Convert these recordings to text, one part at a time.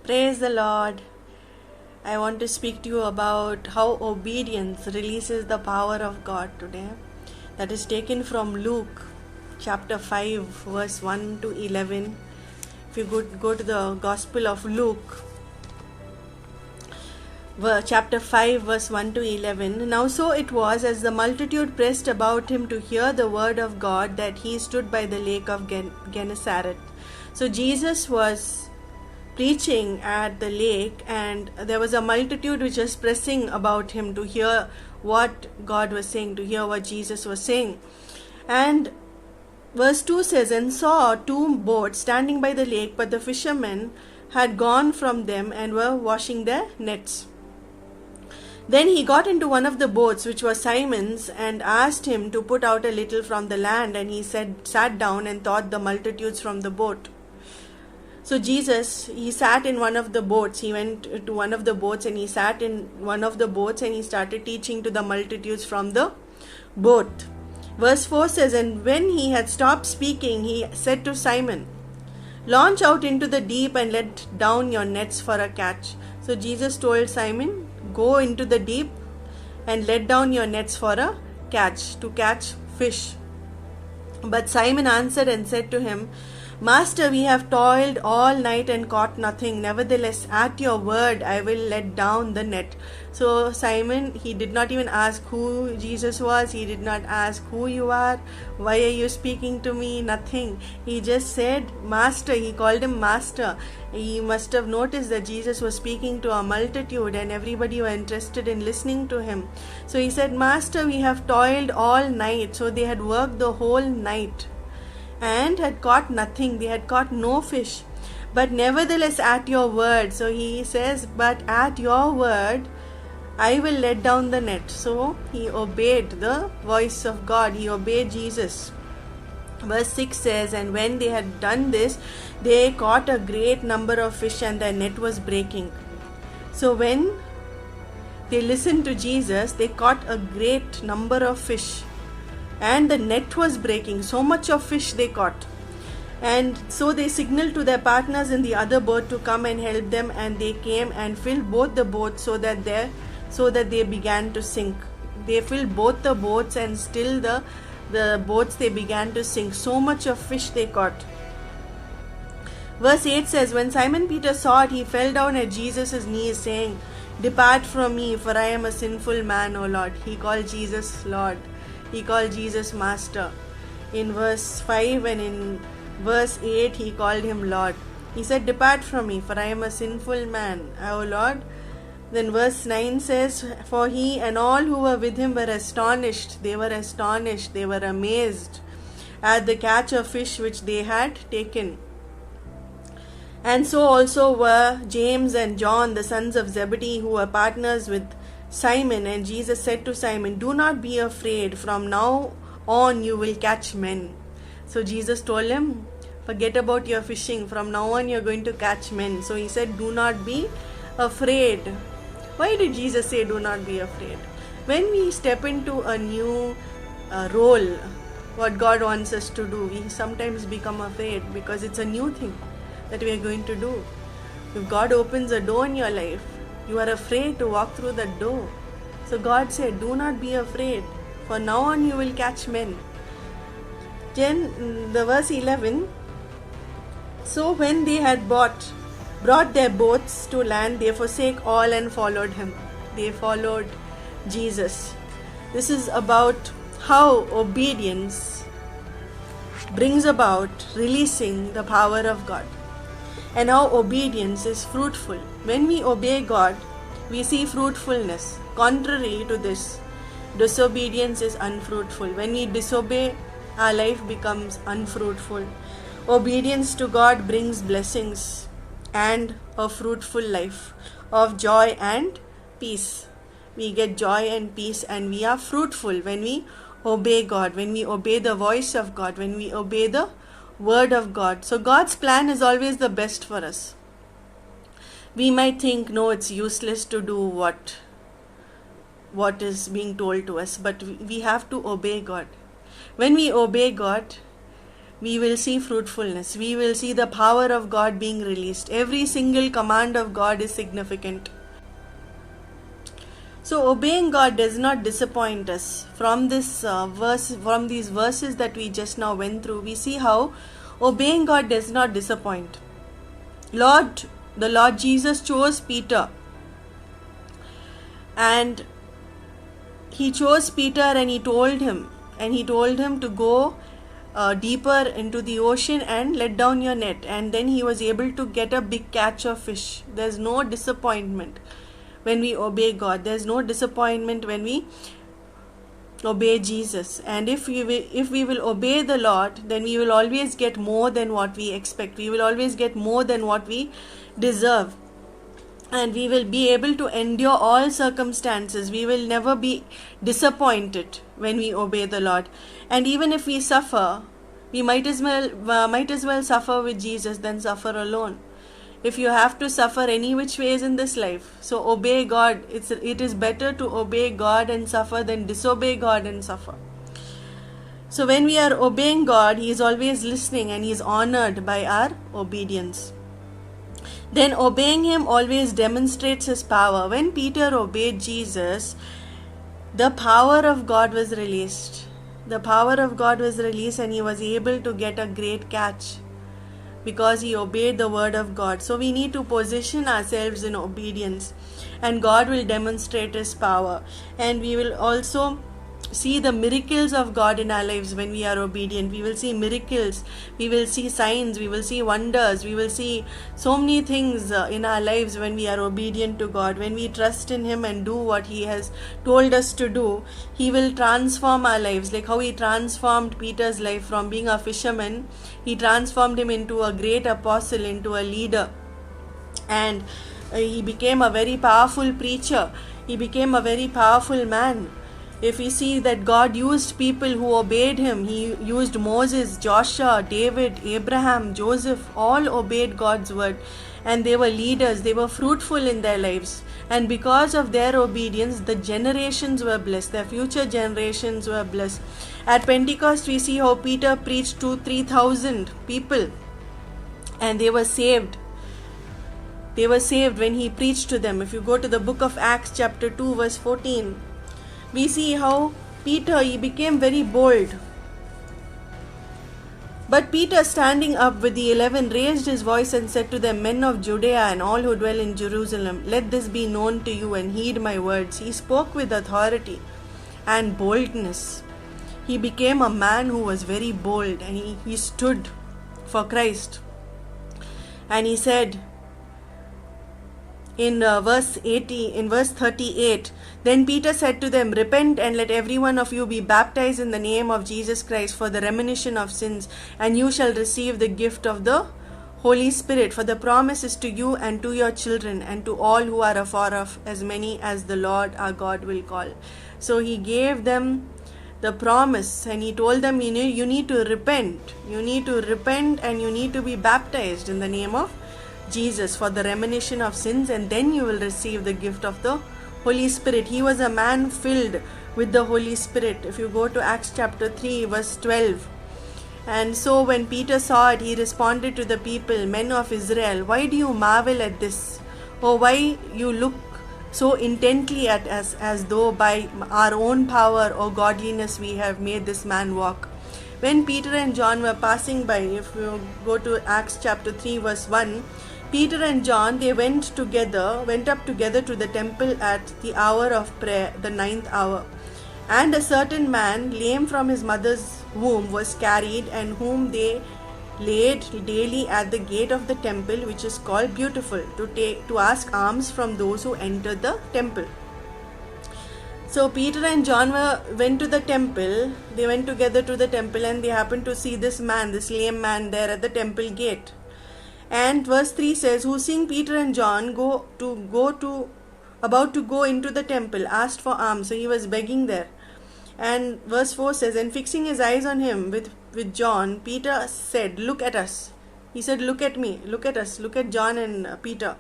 Praise the Lord. I want to speak to you about how obedience releases the power of God today. That is taken from Luke chapter 5, verse 1 to 11. If you go to the Gospel of Luke, chapter 5, verse 1 to 11. Now so it was, as the multitude pressed about him to hear the word of God, that he stood by the lake of Gennesaret. So Jesus was preaching at the lake, and there was a multitude which was pressing about him to hear what God was saying, to hear what Jesus was saying. And verse 2 says, and saw two boats standing by the lake, but the fishermen had gone from them and were washing their nets. Then he got into one of the boats, which was Simon's, and asked him to put out a little from the land, and he sat down and taught the multitudes from the boat. So Jesus, he sat in one of the boats. He went to one of the boats and he sat in one of the boats and he started teaching to the multitudes from the boat. Verse 4 says, and when he had stopped speaking, he said to Simon, launch out into the deep and let down your nets for a catch. So Jesus told Simon, go into the deep and let down your nets for a catch, to catch fish. But Simon answered and said to him, Master, we have toiled all night and caught nothing. Nevertheless, at your word, I will let down the net. So Simon, he did not even ask who Jesus was. He did not ask who you are. Why are you speaking to me? Nothing. He just said, Master. He called him Master. He must have noticed that Jesus was speaking to a multitude and everybody were interested in listening to him. So he said, Master, we have toiled all night. So they had worked the whole night and had caught nothing. They had caught no fish. But nevertheless, at your word. So he says, but at your word, I will let down the net. So he obeyed the voice of God. He obeyed Jesus. Verse 6 says, and when they had done this, they caught a great number of fish and their net was breaking. So when they listened to Jesus, they caught a great number of fish and the net was breaking. So much of fish they caught. And so they signaled to their partners in the other boat to come and help them, and they came and filled both the boats so that they began to sink. They filled both the boats, and still the boats they began to sink. So much of fish they caught. Verse 8 says, when Simon Peter saw it, he fell down at Jesus' knees, saying, depart from me, for I am a sinful man, O Lord. He called Jesus Lord. He called Jesus Master. In verse 5 and in verse 8, he called him Lord. He said, depart from me, for I am a sinful man, O Lord. Then verse 9 says, for he and all who were with him were astonished. They were astonished. They were amazed at the catch of fish which they had taken. And so also were James and John, the sons of Zebedee, who were partners with Simon. And Jesus said to Simon, do not be afraid. From now on you will catch men. So Jesus told him, forget about your fishing. From now on you're going to catch men. So he said, do not be afraid. Why did Jesus say do not be afraid? When we step into a new role, what God wants us to do, we sometimes become afraid because it's a new thing that we are going to do. If God opens a door in your life, you are afraid to walk through that door. So God said, do not be afraid. For now on you will catch men. Then the verse 11, so when they had brought their boats to land, they forsake all and followed him. They followed Jesus. This is about how obedience brings about releasing the power of God, and how obedience is fruitful. When we obey God, we see fruitfulness. Contrary to this, disobedience is unfruitful. When we disobey, our life becomes unfruitful. Obedience to God brings blessings and a fruitful life of joy and peace. We get joy and peace, and we are fruitful when we obey God, when we obey the voice of God, when we obey the word of God. So God's plan is always the best for us. We might think, no, it's useless to do what is being told to us, but we have to obey God. When we obey God, we will see fruitfulness. We will see the power of God being released. Every single command of God is significant. So obeying God does not disappoint us. From this from these verses that we just now went through, we see how obeying God does not disappoint. The Lord Jesus chose Peter, and he chose Peter, and he told him to go deeper into the ocean and let down your net, and then he was able to get a big catch of fish. There's no disappointment when we obey God. There's no disappointment when we obey Jesus. And if we will obey the Lord, then we will always get more than what we expect. We will always get more than what we deserve. And we will be able to endure all circumstances. We will never be disappointed when we obey the Lord. And even if we suffer, we might as well suffer with Jesus than suffer alone. If you have to suffer any which ways in this life, so obey God. It is better to obey God and suffer than disobey God and suffer. So when we are obeying God, He is always listening, and He is honored by our obedience. Then obeying Him always demonstrates His power. When Peter obeyed Jesus, the power of God was released. The power of God was released, and he was able to get a great catch because he obeyed the word of God. So we need to position ourselves in obedience, and God will demonstrate His power. And we will also see the miracles of God in our lives when we are obedient. We will see miracles, we will see signs, we will see wonders, we will see so many things in our lives when we are obedient to God. When we trust in Him and do what He has told us to do, He will transform our lives, like how He transformed Peter's life from being a fisherman. He transformed him into a great apostle, into a leader, and he became a very powerful preacher. He became a very powerful man. If we see that God used people who obeyed Him, He used Moses, Joshua, David, Abraham, Joseph, all obeyed God's word, and they were leaders, they were fruitful in their lives. And because of their obedience, the generations were blessed, their future generations were blessed. At Pentecost, we see how Peter preached to 3,000 people, and they were saved. They were saved when he preached to them. If you go to the book of Acts chapter 2 verse 14, we see how Peter, he became very bold. But Peter, standing up with the 11, raised his voice and said to them, Men of Judea and all who dwell in Jerusalem, let this be known to you, and heed my words. He spoke with authority and boldness. He became a man who was very bold, and he stood for Christ. And he said, in verse 38, Then Peter said to them, Repent, and let every one of you be baptized in the name of Jesus Christ for the remission of sins, and you shall receive the gift of the Holy Spirit. For the promise is to you and to your children and to all who are afar off, as many as the Lord our God will call. So he gave them the promise, and he told them, you need to repent. You need to repent, and you need to be baptized in the name of Jesus for the remission of sins, and then you will receive the gift of the Holy Spirit. He was a man filled with the Holy Spirit. If you go to Acts chapter 3 verse 12, and so when Peter saw it, he responded to the people, Men of Israel, why do you marvel at this? Or why you look so intently at us, as though by our own power or godliness we have made this man walk? When Peter and John were passing by, if you go to Acts chapter 3 verse 1, Peter and John, they went up together to the temple at the hour of prayer, the 9th hour. And a certain man, lame from his mother's womb, was carried, and whom they laid daily at the gate of the temple, which is called Beautiful, to ask alms from those who entered the temple. So Peter and John went to the temple. They went together to the temple, and they happened to see this lame man there at the temple gate. And verse 3 says, Who seeing Peter and John about to go into the temple, asked for alms. So he was begging there. And verse 4 says, And fixing his eyes on him with John, Peter said, Look at us. He said, Look at me, look at us, look at John and Peter.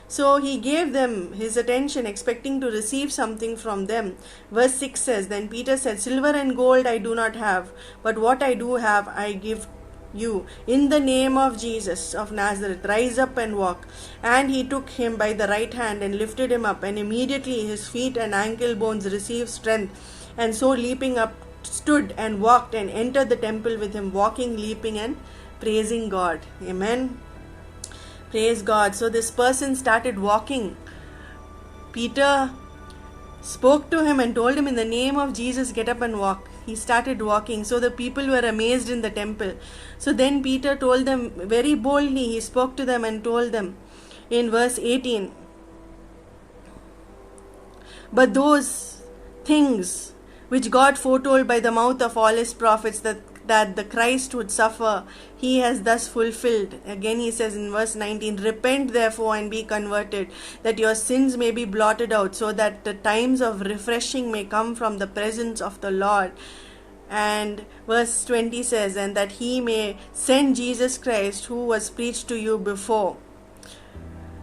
So he gave them his attention, expecting to receive something from them. Verse 6 says, Then Peter said, Silver and gold I do not have, but what I do have I give you. In the name of Jesus of Nazareth, rise up and walk. And he took him by the right hand and lifted him up, and immediately his feet and ankle bones received strength. And so leaping up, stood and walked and entered the temple with him, walking, leaping, and praising God. Amen. Praise God. So this person started walking. Peter spoke to him and told him, in the name of Jesus, get up and walk. He started walking. So the people were amazed in the temple. So then Peter told them very boldly, he spoke to them and told them in verse 18, but those things which God foretold by the mouth of all his prophets, that the Christ would suffer, he has thus fulfilled. Again he says in verse 19, repent therefore and be converted, that your sins may be blotted out, so that the times of refreshing may come from the presence of the Lord. And verse 20 says, and that he may send Jesus Christ, who was preached to you before.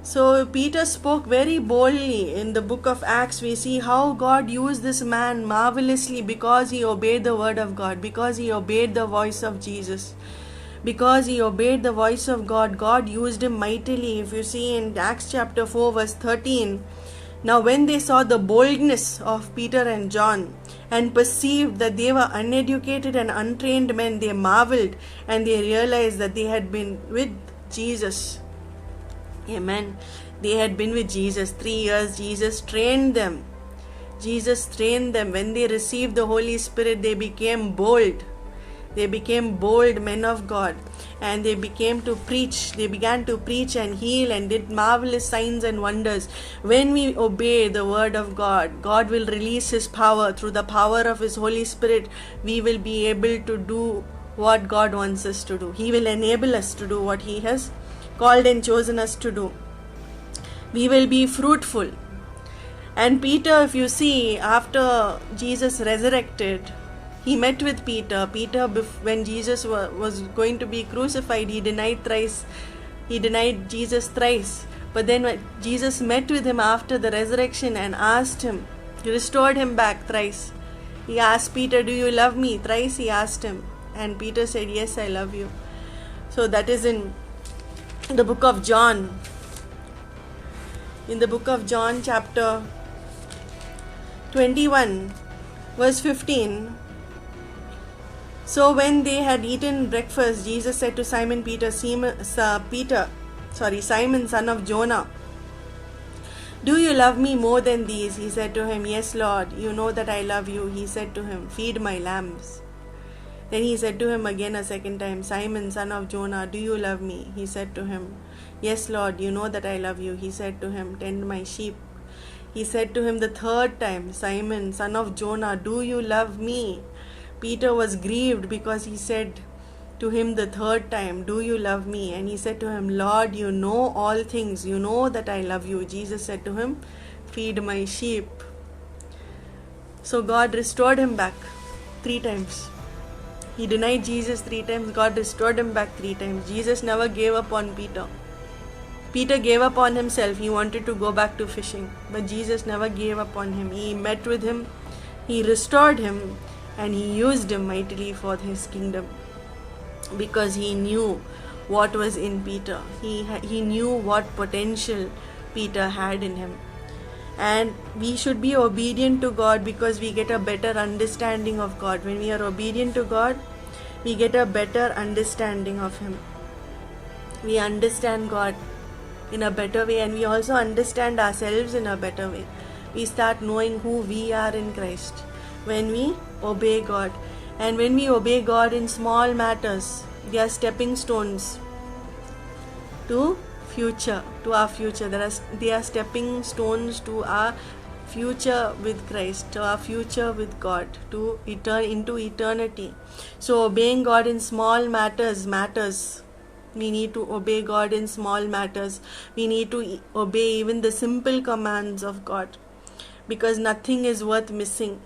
So Peter spoke very boldly. In the book of Acts, we see how God used this man marvelously because he obeyed the word of God, because he obeyed the voice of Jesus. Because he obeyed the voice of God, God used him mightily. If you see in Acts chapter 4 verse 13, now when they saw the boldness of Peter and John and perceived that they were uneducated and untrained men, they marveled, and they realized that they had been with Jesus. Amen. They had been with Jesus 3 years. Jesus trained them. Jesus trained them. When they received the Holy Spirit, they became bold. They became bold men of God. And they began to preach and heal and did marvelous signs and wonders. When we obey the word of God, God will release his power. Through the power of his Holy Spirit, we will be able to do what God wants us to do. He will enable us to do what he has called and chosen us to do. We will be fruitful. And Peter, if you see, after Jesus resurrected, he met with Peter. Peter, when Jesus was going to be crucified, he denied Jesus thrice. But then when Jesus met with him after the resurrection and asked him, he restored him back thrice. He asked Peter, do you love me? Thrice he asked him. And Peter said, yes, I love you. So that is in the book of John. In the book of John chapter 21 verse 15. So when they had eaten breakfast, Jesus said to Simon Peter, Simon son of Jonah, do you love me more than these? He said to him, yes, Lord, you know that I love you. He said to him, feed my lambs. Then he said to him again a second time, Simon, son of Jonah, do you love me? He said to him, yes, Lord, you know that I love you. He said to him, tend my sheep. He said to him the third time, Simon, son of Jonah, do you love me? Peter was grieved because he said to him the third time, do you love me? And he said to him, Lord, you know all things. You know that I love you. Jesus said to him, feed my sheep. So God restored him back 3 times. He denied Jesus 3 times. God restored him back 3 times. Jesus never gave up on Peter. Peter gave up on himself. He wanted to go back to fishing. But Jesus never gave up on him. He met with him. He restored him. And he used him mightily for his kingdom. Because he knew what was in Peter. He knew what potential Peter had in him. And we should be obedient to God because we get a better understanding of God. When we are obedient to God, we get a better understanding of him. We understand God in a better way, and we also understand ourselves in a better way. We start knowing who we are in Christ when we obey God. And when we obey God in small matters, they are stepping stones to our future. They are stepping stones to our future with Christ, to our future with God, into eternity. So obeying God in small matters. We need to obey God in small matters. We need to obey even the simple commands of God, because nothing is worth missing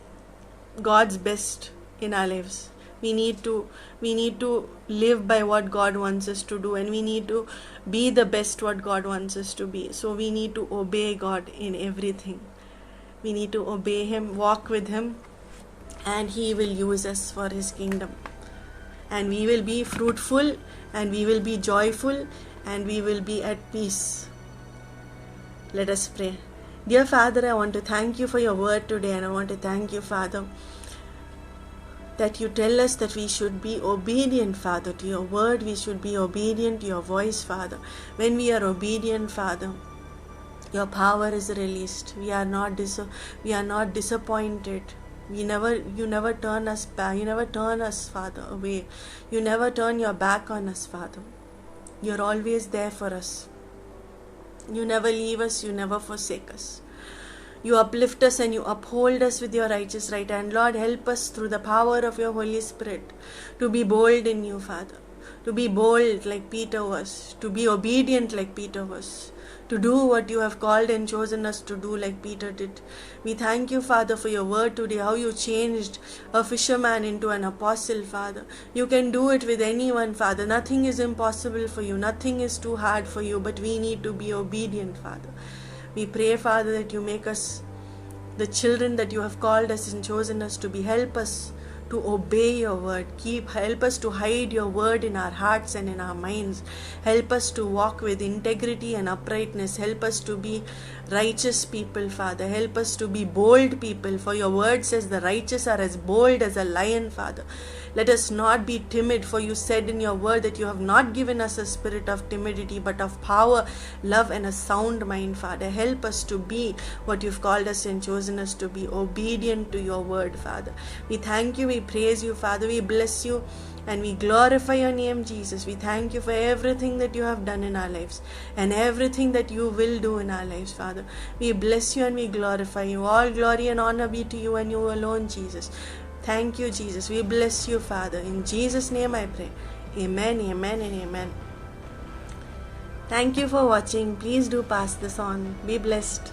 God's best in our lives. We need to live by what God wants us to do, and we need to be the best what God wants us to be. So we need to obey God in everything. We need to obey him, walk with him, and he will use us for his kingdom. and we will be fruitful, and we will be joyful, and we will be at peace. Let us pray. Dear Father, I want to thank you for your word today, and I want to thank you, Father, that you tell us that we should be obedient, Father, to your word. We should be obedient to your voice, Father. When we are obedient, Father, your power is released. We are not disappointed. You never turn us back. You never turn us, Father, away. You never turn your back on us, Father. You're always there for us. You never leave us. You never forsake us. You uplift us and you uphold us with your righteous right hand. Lord, help us through the power of your Holy Spirit to be bold in you, Father. To be bold like Peter was. To be obedient like Peter was. To do what you have called and chosen us to do like Peter did. We thank you, Father, for your word today, how you changed a fisherman into an apostle, Father. You can do it with anyone, Father. Nothing is impossible for you. Nothing is too hard for you, but we need to be obedient, Father. We pray, Father, that you make us the children that you have called us and chosen us to be. Help us to obey your word. Help us to hide your word in our hearts and in our minds. Help us to walk with integrity and uprightness. Help us to be righteous people, Father. Help us to be bold people, for your word says the righteous are as bold as a lion, Father. Let us not be timid, for you said in your word that you have not given us a spirit of timidity, but of power, love, and a sound mind, Father. Help us to be what you've called us and chosen us to be, obedient to your word, Father. We thank you, we praise you, Father. We bless you and we glorify your name, Jesus. We thank you for everything that you have done in our lives and everything that you will do in our lives, Father. We bless you and we glorify you. All glory and honor be to you and you alone, Jesus. Thank you, Jesus. We bless you, Father. In Jesus' name I pray. Amen, amen, and amen. Thank you for watching. Please do pass this on. Be blessed.